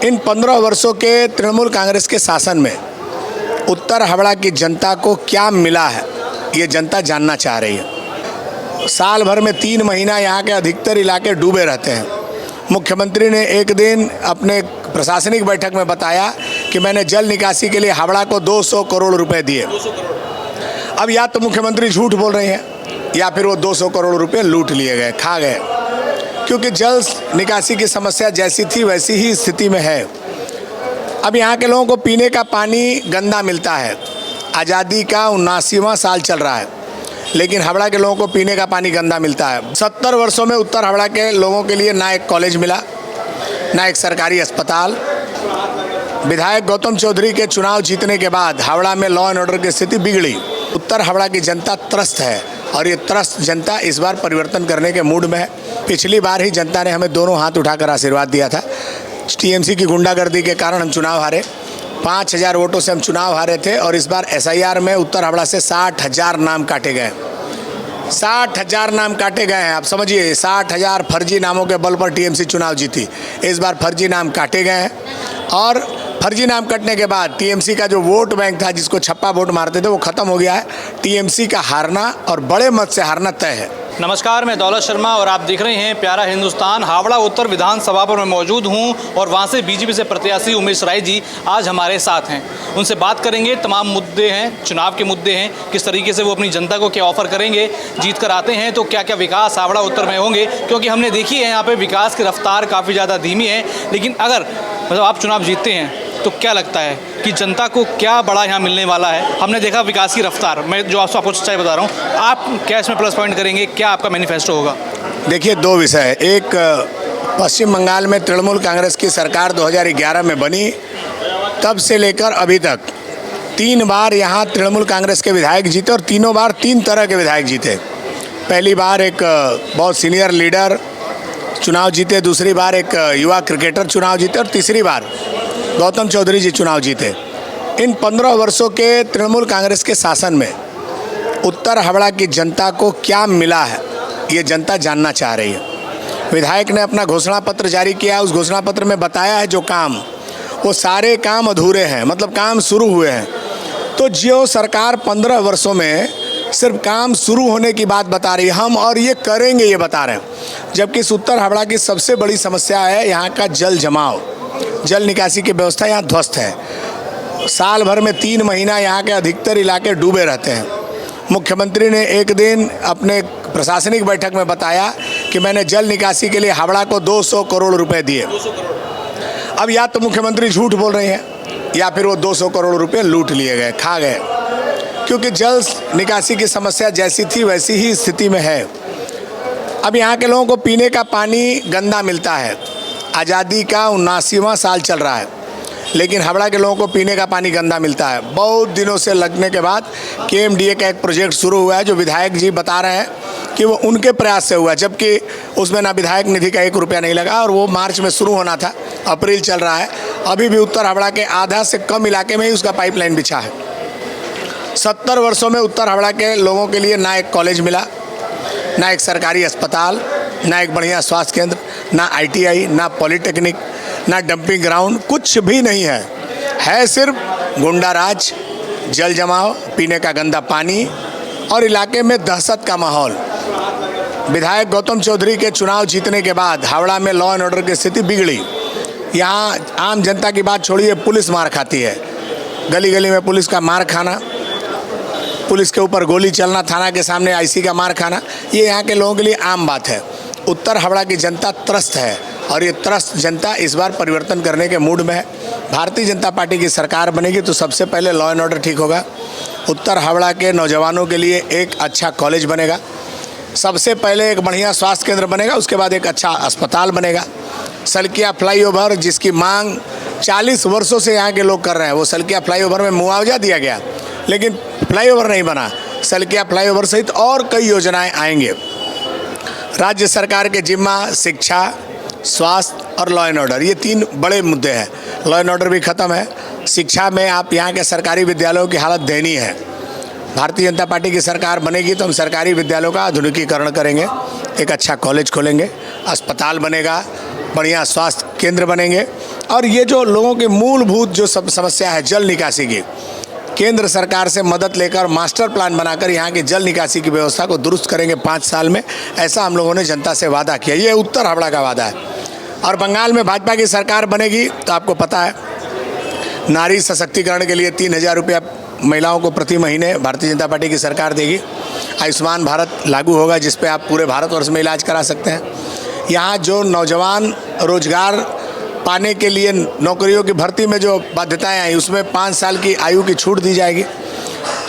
इन 15 वर्षों के तृणमूल कांग्रेस के शासन में उत्तर हावड़ा की जनता को क्या मिला है, ये जनता जानना चाह रही है। साल भर में 3 महीना यहाँ के अधिकतर इलाके डूबे रहते हैं। मुख्यमंत्री ने एक दिन अपने प्रशासनिक बैठक में बताया कि मैंने जल निकासी के लिए हावड़ा को 200 करोड़ रुपए दिए। अब या तो मुख्यमंत्री झूठ बोल रहे हैं या फिर वो 200 करोड़ रुपए लूट लिए गए, खा गए, क्योंकि जल निकासी की समस्या जैसी थी वैसी ही स्थिति में है। अब यहाँ के लोगों को पीने का पानी गंदा मिलता है। आज़ादी का 79वां साल चल रहा है, लेकिन हावड़ा के लोगों को पीने का पानी गंदा मिलता है। 70 वर्षों में उत्तर हावड़ा के लोगों के लिए ना एक कॉलेज मिला, ना एक सरकारी अस्पताल। विधायक गौतम चौधरी के चुनाव जीतने के बाद हावड़ा में लॉ एंड ऑर्डर की स्थिति बिगड़ी। उत्तर हावड़ा की जनता त्रस्त है और ये त्रस्त जनता इस बार परिवर्तन करने के मूड में है। पिछली बार ही जनता ने हमें दोनों हाथ उठाकर आशीर्वाद दिया था। टीएमसी की गुंडागर्दी के कारण हम चुनाव हारे, 5000 वोटों से हम चुनाव हारे थे और इस बार एसआईआर में उत्तर हावड़ा से 60,000 नाम काटे गए। 60,000 नाम काटे गए हैं। आप समझिए, 60,000 फर्जी नामों के बल पर टीएमसी चुनाव जीती। इस बार फर्जी नाम काटे गए हैं और फर्जी नाम कटने के बाद टीएमसी का जो वोट बैंक था, जिसको छप्पा वोट मारते थे, वो खत्म हो गया है। टीएमसी का हारना और बड़े मत से हारना तय है। नमस्कार, मैं दौलत शर्मा और आप देख रहे हैं प्यारा हिंदुस्तान। हावड़ा उत्तर विधानसभा पर मैं मौजूद हूं और वहां से बीजेपी से प्रत्याशी उमेश राय जी आज हमारे साथ हैं। उनसे बात करेंगे, तमाम मुद्दे हैं, चुनाव के मुद्दे हैं, किस तरीके से वो अपनी जनता को क्या ऑफर करेंगे। जीत कर आते हैं तो क्या क्या विकास हावड़ा उत्तर में होंगे, क्योंकि हमने देखी है यहाँ पर विकास की रफ्तार काफ़ी ज़्यादा धीमी है। लेकिन अगर आप चुनाव जीतते हैं तो क्या लगता है कि जनता को क्या बड़ा यहाँ मिलने वाला है। हमने देखा विकास की रफ्तार, मैं जो आपको सच्चाई बता रहा हूँ, आप क्या इसमें प्लस पॉइंट करेंगे, क्या आपका मैनिफेस्टो होगा? देखिए, 2 विषय है। एक, पश्चिम बंगाल में तृणमूल कांग्रेस की सरकार 2011 में बनी, तब से लेकर अभी तक 3 बार यहाँ तृणमूल कांग्रेस के विधायक जीते और तीनों बार 3 तरह के विधायक जीते। पहली बार एक बहुत सीनियर लीडर चुनाव जीते, दूसरी बार एक युवा क्रिकेटर चुनाव जीते और तीसरी बार गौतम चौधरी जी चुनाव जीते। इन 15 वर्षों के तृणमूल कांग्रेस के शासन में उत्तर हावड़ा की जनता को क्या मिला है, ये जनता जानना चाह रही है। विधायक ने अपना घोषणा पत्र जारी किया, उस घोषणा पत्र में बताया है जो काम, वो सारे काम अधूरे हैं, मतलब काम शुरू हुए हैं। तो जो सरकार 15 वर्षों में सिर्फ काम शुरू होने की बात बता रही है, हम और ये करेंगे ये बता रहे हैं, जबकि इस उत्तर हावड़ा की सबसे बड़ी समस्या है यहाँ का जल जमाव। जल निकासी की व्यवस्था यहाँ ध्वस्त है। साल भर में 3 महीना यहाँ के अधिकतर इलाके डूबे रहते हैं। मुख्यमंत्री ने एक दिन अपने प्रशासनिक बैठक में बताया कि मैंने जल निकासी के लिए हावड़ा को 200 करोड़ रुपए दिए। अब या तो मुख्यमंत्री झूठ बोल रहे हैं या फिर वो 200 करोड़ रुपए लूट लिए गए, खा गए, क्योंकि जल निकासी की समस्या जैसी थी वैसी ही स्थिति में है। अब यहाँ के लोगों को पीने का पानी गंदा मिलता है। आज़ादी का 79वां साल चल रहा है, लेकिन हावड़ा के लोगों को पीने का पानी गंदा मिलता है। बहुत दिनों से लगने के बाद केएमडीए का एक प्रोजेक्ट शुरू हुआ है, जो विधायक जी बता रहे हैं कि वो उनके प्रयास से हुआ, जबकि उसमें ना विधायक निधि का 1 रुपया नहीं लगा और वो मार्च में शुरू होना था। अप्रैल चल रहा है, अभी भी उत्तर हावड़ा के आधा से कम इलाके में ही उसका पाइपलाइन बिछा है। 70 वर्षों में उत्तर हावड़ा के लोगों के लिए ना एक कॉलेज मिला, ना एक सरकारी अस्पताल, ना एक बढ़िया स्वास्थ्य केंद्र, ना आईटीआई, ना पॉलिटेक्निक, ना डंपिंग ग्राउंड, कुछ भी नहीं है सिर्फ गुंडा राज, जल जमाव, पीने का गंदा पानी और इलाके में दहशत का माहौल। विधायक गौतम चौधरी के चुनाव जीतने के बाद हावड़ा में लॉ एंड ऑर्डर की स्थिति बिगड़ी। यहाँ आम जनता की बात छोड़िए, पुलिस मार खाती है। गली गली में पुलिस का मार खाना, पुलिस के ऊपर गोली चलना, थाना के सामने आईसी का मार खाना, ये यहाँ के लोगों के लिए आम बात है। उत्तर हावड़ा की जनता त्रस्त है और ये त्रस्त जनता इस बार परिवर्तन करने के मूड में है। भारतीय जनता पार्टी की सरकार बनेगी तो सबसे पहले लॉ एंड ऑर्डर ठीक होगा। उत्तर हावड़ा के नौजवानों के लिए एक अच्छा कॉलेज बनेगा, सबसे पहले एक बढ़िया स्वास्थ्य केंद्र बनेगा, उसके बाद एक अच्छा अस्पताल बनेगा। सलकिया फ्लाईओवर, जिसकी मांग 40 वर्षों से यहाँ के लोग कर रहे हैं, वो सलकिया फ्लाईओवर में मुआवजा दिया गया, लेकिन फ्लाईओवर नहीं बना। सलकिया फ्लाईओवर सहित और कई योजनाएं आएंगे। राज्य सरकार के जिम्मा शिक्षा, स्वास्थ्य और लॉ एंड ऑर्डर, ये 3 बड़े मुद्दे हैं। लॉ एंड ऑर्डर भी ख़त्म है। शिक्षा में आप यहाँ के सरकारी विद्यालयों की हालत दयनीय है। भारतीय जनता पार्टी की सरकार बनेगी तो हम सरकारी विद्यालयों का आधुनिकीकरण करेंगे, एक अच्छा कॉलेज खोलेंगे, अस्पताल बनेगा, बढ़िया स्वास्थ्य केंद्र बनेंगे और ये जो लोगों की मूलभूत जो सब समस्या है जल निकासी की, केंद्र सरकार से मदद लेकर मास्टर प्लान बनाकर यहाँ की जल निकासी की व्यवस्था को दुरुस्त करेंगे 5 साल में, ऐसा हम लोगों ने जनता से वादा किया। ये उत्तर हावड़ा का वादा है। और बंगाल में भाजपा की सरकार बनेगी तो आपको पता है, नारी सशक्तिकरण के लिए 3,000 रुपया महिलाओं को प्रति महीने भारतीय जनता पार्टी की सरकार देगी। आयुष्मान भारत लागू होगा, जिस पे आप पूरे भारतवर्ष में इलाज करा सकते हैं। यहाँ जो नौजवान रोजगार पाने के लिए नौकरियों की भर्ती में जो बाध्यताएं आई, उसमें 5 साल की आयु की छूट दी जाएगी।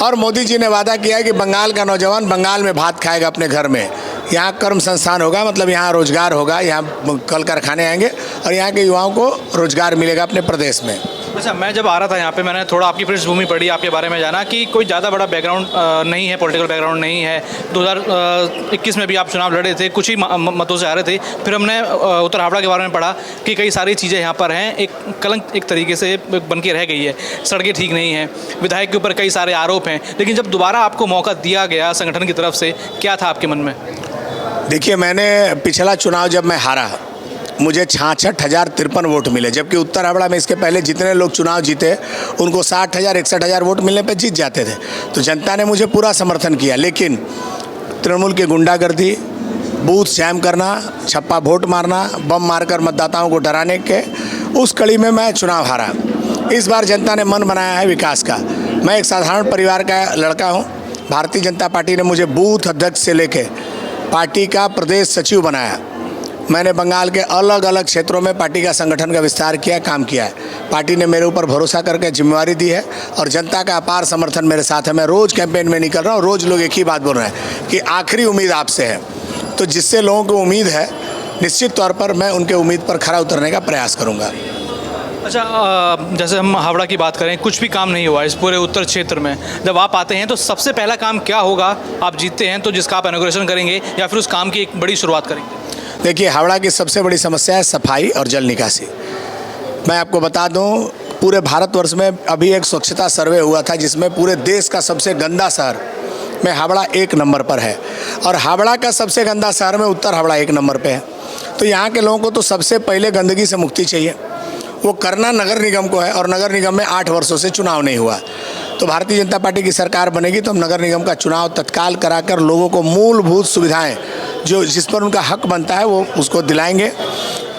और मोदी जी ने वादा किया है कि बंगाल का नौजवान बंगाल में भात खाएगा अपने घर में। यहाँ कर्म संस्थान होगा, मतलब यहाँ रोजगार होगा, यहाँ कल कारखाने आएंगे और यहाँ के युवाओं को रोजगार मिलेगा अपने प्रदेश में। अच्छा, मैं जब आ रहा था यहाँ पे, मैंने थोड़ा आपकी पृष्ठभूमि पढ़ी, आपके बारे में जाना कि कोई ज़्यादा बड़ा बैकग्राउंड नहीं है, पॉलिटिकल बैकग्राउंड नहीं है। 2021 में भी आप चुनाव लड़े थे, कुछ ही मतों से हारे थे। फिर हमने उत्तर हावड़ा के बारे में पढ़ा कि कई सारी चीज़ें यहाँ पर हैं, एक कलंक एक तरीके से बन के रह गई है। सड़कें ठीक नहीं हैं, विधायक के ऊपर कई सारे आरोप हैं। लेकिन जब दोबारा आपको मौका दिया गया संगठन की तरफ से, क्या था आपके मन में? देखिए, मैंने पिछला चुनाव जब मैं हारा, मुझे 66,053 वोट मिले, जबकि उत्तर हावड़ा में इसके पहले जितने लोग चुनाव जीते उनको 60,000 61,000 वोट मिलने पे जीत जाते थे। तो जनता ने मुझे पूरा समर्थन किया। लेकिन तृणमूल की गुंडागर्दी, बूथ जैम करना, छप्पा वोट मारना, बम मारकर मतदाताओं को डराने के उस कड़ी में मैं चुनाव हारा। इस बार जनता ने मन बनाया है विकास का। मैं एक साधारण परिवार का लड़का हूँ। भारतीय जनता पार्टी ने मुझे बूथ अध्यक्ष से लेकर पार्टी का प्रदेश सचिव बनाया। मैंने बंगाल के अलग अलग क्षेत्रों में पार्टी का संगठन का विस्तार किया, काम किया है। पार्टी ने मेरे ऊपर भरोसा करके जिम्मेवारी दी है और जनता का अपार समर्थन मेरे साथ है। मैं रोज़ कैंपेन में निकल रहा हूँ, रोज़ लोग एक ही बात बोल रहे हैं कि आखिरी उम्मीद आपसे है। तो जिससे लोगों को उम्मीद है, निश्चित तौर पर मैं उनके उम्मीद पर खरा उतरने का प्रयास करूँगा। अच्छा, जैसे हम हावड़ा की बात करें, कुछ भी काम नहीं हुआ इस पूरे उत्तर क्षेत्र में। जब आप आते हैं तो सबसे पहला काम क्या होगा? आप जीतते हैं तो जिसका आप इनॉग्रेशन करेंगे या फिर उस काम की एक बड़ी शुरुआत करेंगे? देखिए, हावड़ा की सबसे बड़ी समस्या है सफाई और जल निकासी। मैं आपको बता दूं, पूरे भारतवर्ष में अभी एक स्वच्छता सर्वे हुआ था जिसमें पूरे देश का सबसे गंदा शहर में हावड़ा 1 नंबर पर है और हावड़ा का सबसे गंदा शहर में उत्तर हावड़ा 1 नंबर पे है। तो यहाँ के लोगों को तो सबसे पहले गंदगी से मुक्ति चाहिए। वो करना नगर निगम को है और नगर निगम में 8 वर्षों से चुनाव नहीं हुआ। तो भारतीय जनता पार्टी की सरकार बनेगी तो हम नगर निगम का चुनाव तत्काल कराकर लोगों को मूलभूत सुविधाएं जो जिस पर उनका हक बनता है वो उसको दिलाएंगे।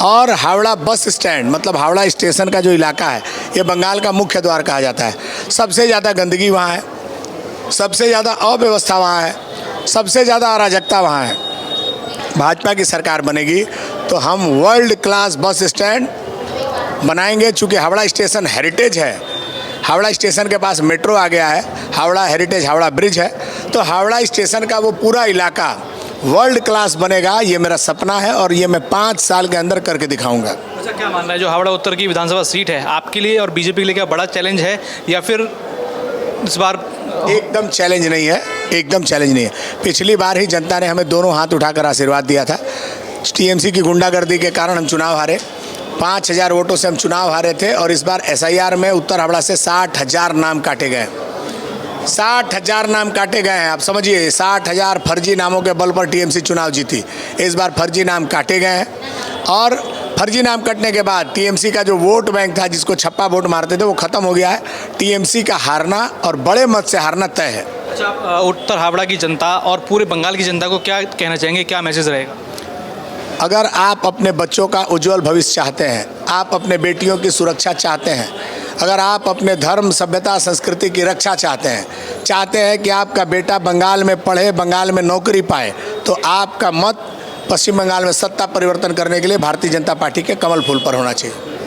और हावड़ा बस स्टैंड, मतलब हावड़ा स्टेशन का जो इलाका है, ये बंगाल का मुख्य द्वार कहा जाता है। सबसे ज़्यादा गंदगी वहाँ है, सबसे ज़्यादा अव्यवस्था वहाँ है, सबसे ज़्यादा अराजकता वहाँ है। भाजपा की सरकार बनेगी तो हम वर्ल्ड क्लास बस स्टैंड बनाएंगे। चूँकि हावड़ा स्टेशन हेरिटेज है, हावड़ा स्टेशन के पास मेट्रो आ गया है, हावड़ा हेरिटेज हावड़ा ब्रिज है, तो हावड़ा स्टेशन का वो पूरा इलाका वर्ल्ड क्लास बनेगा। ये मेरा सपना है और ये मैं 5 साल के अंदर करके दिखाऊंगा। अच्छा, क्या मानना है, जो हावड़ा उत्तर की विधानसभा सीट है आपके लिए और बीजेपी के लिए क्या बड़ा चैलेंज है या फिर इस बार? एकदम चैलेंज नहीं है, एकदम चैलेंज नहीं है। पिछली बार ही जनता ने हमें दोनों हाथ उठाकर आशीर्वाद दिया था। टीएमसी की गुंडागर्दी के कारण हम चुनाव हारे, 5,000 वोटों से हम चुनाव हारे थे और इस बार SIR में उत्तर हावड़ा से 60,000 नाम काटे गए। 60,000 नाम काटे गए हैं। आप समझिए, 60,000 फर्जी नामों के बल पर टीएमसी चुनाव जीती। इस बार फर्जी नाम काटे गए हैं और फर्जी नाम कटने के बाद टीएमसी का जो वोट बैंक था, जिसको छप्पा वोट मारते थे, वो खत्म हो गया है। टीएमसी का हारना और बड़े मत से हारना तय है। अच्छा, आप उत्तर हावड़ा की जनता और पूरे बंगाल की जनता को क्या कहना चाहेंगे, क्या मैसेज रहेगा? अगर आप अपने बच्चों का उज्जवल भविष्य चाहते हैं, आप अपने बेटियों की सुरक्षा चाहते हैं, अगर आप अपने धर्म सभ्यता संस्कृति की रक्षा चाहते हैं कि आपका बेटा बंगाल में पढ़े, बंगाल में नौकरी पाए, तो आपका मत पश्चिम बंगाल में सत्ता परिवर्तन करने के लिए भारतीय जनता पार्टी के कमल फूल पर होना चाहिए।